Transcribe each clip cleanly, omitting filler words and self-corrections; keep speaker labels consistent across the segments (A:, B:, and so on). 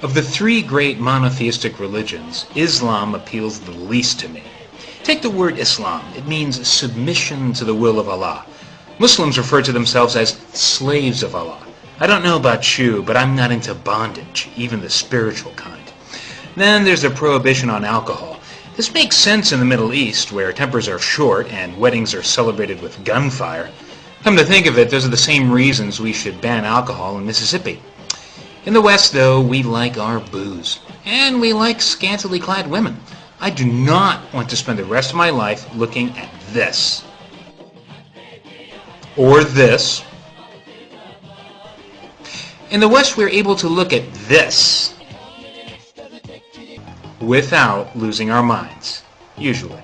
A: Of the three great monotheistic religions, Islam appeals the least to me. Take the word Islam. It means submission to the will of Allah. Muslims refer to themselves as slaves of Allah. I don't know about you, but I'm not into bondage, even the spiritual kind. Then there's the prohibition on alcohol. This makes sense in the Middle East, where tempers are short and weddings are celebrated with gunfire. Come to think of it, those are the same reasons we should ban alcohol in Mississippi. In the West, though, we like our booze. And we like scantily clad women. I do not want to spend the rest of my life looking at this. Or this. In the West, we're able to look at this without losing our minds, usually.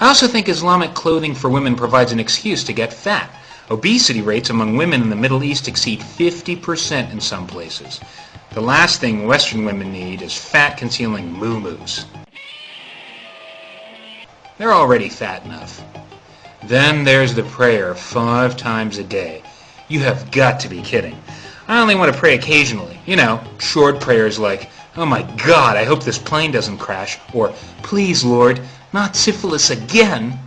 A: I also think Islamic clothing for women provides an excuse to get fat. Obesity rates among women in the Middle East exceed 50% in some places. The last thing Western women need is fat-concealing moo-moos. They're already fat enough. Then there's the prayer 5 times a day. You have got to be kidding. I only want to pray occasionally. You know, short prayers like, "Oh my God, I hope this plane doesn't crash," or "Please, Lord, not syphilis again."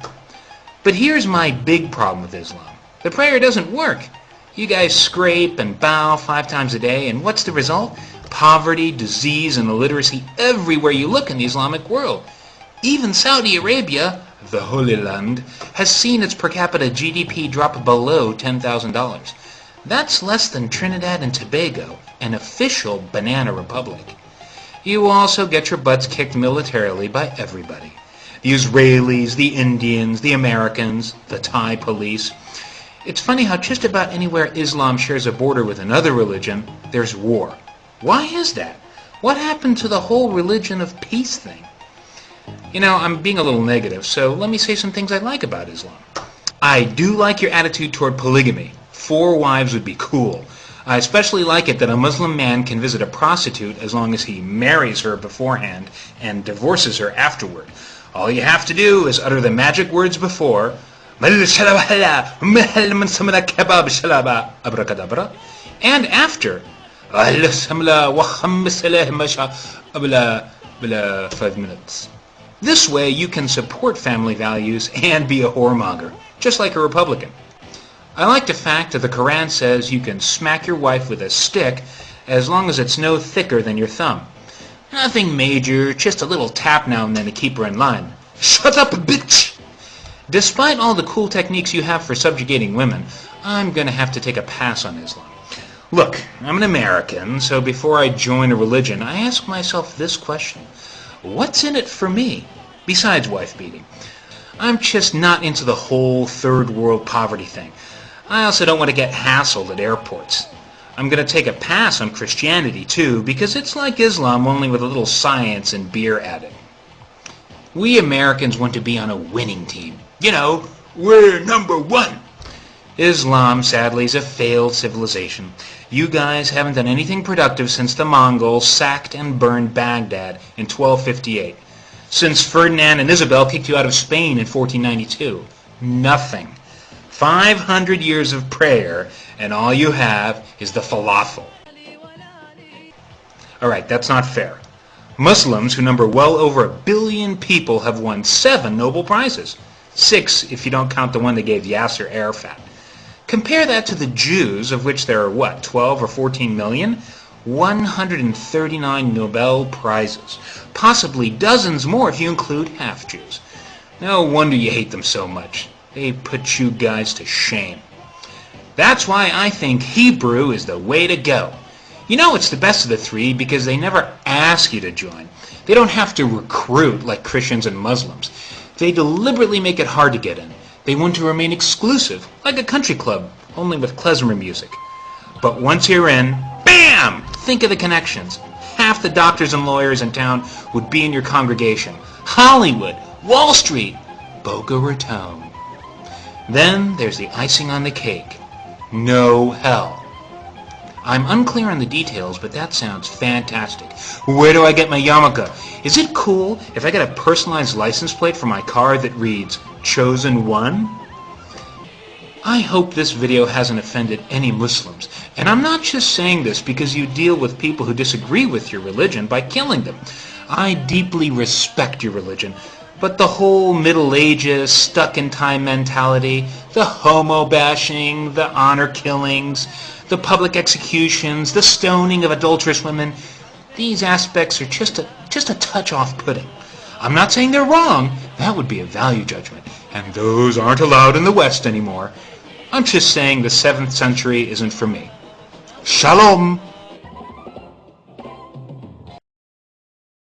A: But here's my big problem with Islam. The prayer doesn't work. You guys scrape and bow 5 times a day, and what's the result? Poverty, disease, and illiteracy everywhere you look in the Islamic world. Even Saudi Arabia, the Holy Land, has seen its per capita GDP drop below $10,000. That's less than Trinidad and Tobago, an official banana republic. You also get your butts kicked militarily by everybody. The Israelis, the Indians, the Americans, the Thai police. It's funny how just about anywhere Islam shares a border with another religion, there's war. Why is that? What happened to the whole religion of peace thing? You know, I'm being a little negative, so let me say some things I like about Islam. I do like your attitude toward polygamy. 4 wives would be cool. I especially like it that a Muslim man can visit a prostitute as long as he marries her beforehand and divorces her afterward. All you have to do is utter the magic words before, and after, 5 minutes. This way you can support family values and be a whoremonger, just like a Republican. I like the fact that the Quran says you can smack your wife with a stick as long as it's no thicker than your thumb. Nothing major, just a little tap now and then to keep her in line. Shut up, bitch! Despite all the cool techniques you have for subjugating women, I'm going to have to take a pass on Islam. Look, I'm an American, so before I join a religion, I ask myself this question. What's in it for me, besides wife beating? I'm just not into the whole third world poverty thing. I also don't want to get hassled at airports. I'm going to take a pass on Christianity, too, because it's like Islam, only with a little science and beer added. We Americans want to be on a winning team. You know, we're number 1. Islam, sadly, is a failed civilization. You guys haven't done anything productive since the Mongols sacked and burned Baghdad in 1258. Since Ferdinand and Isabel kicked you out of Spain in 1492. Nothing. 500 years of prayer, and all you have is the falafel. Alright, that's not fair. Muslims, who number well over 1 billion people, have won 7 Nobel Prizes. 6 if you don't count the one they gave Yasser Arafat. Compare that to the Jews, of which there are, what, 12 or 14 million? 139 Nobel Prizes. Possibly dozens more if you include half-Jews. No wonder you hate them so much. They put you guys to shame. That's why I think Hebrew is the way to go. You know it's the best of the 3 because they never ask you to join. They don't have to recruit like Christians and Muslims. They deliberately make it hard to get in. They want to remain exclusive, like a country club, only with klezmer music. But once you're in, BAM! Think of the connections. Half the doctors and lawyers in town would be in your congregation. Hollywood, Wall Street, Boca Raton. Then there's the icing on the cake. No hell. I'm unclear on the details, but that sounds fantastic. Where do I get my yarmulke? Is it cool if I get a personalized license plate for my car that reads, Chosen One? I hope this video hasn't offended any Muslims, and I'm not just saying this because you deal with people who disagree with your religion by killing them. I deeply respect your religion, but the whole Middle Ages, stuck-in-time mentality, the homo bashing, the honor killings, the public executions, the stoning of adulterous women, these aspects are just a touch off-putting. I'm not saying they're wrong. That would be a value judgment, and those aren't allowed in the West anymore. I'm just saying the 7th century isn't for me. Shalom!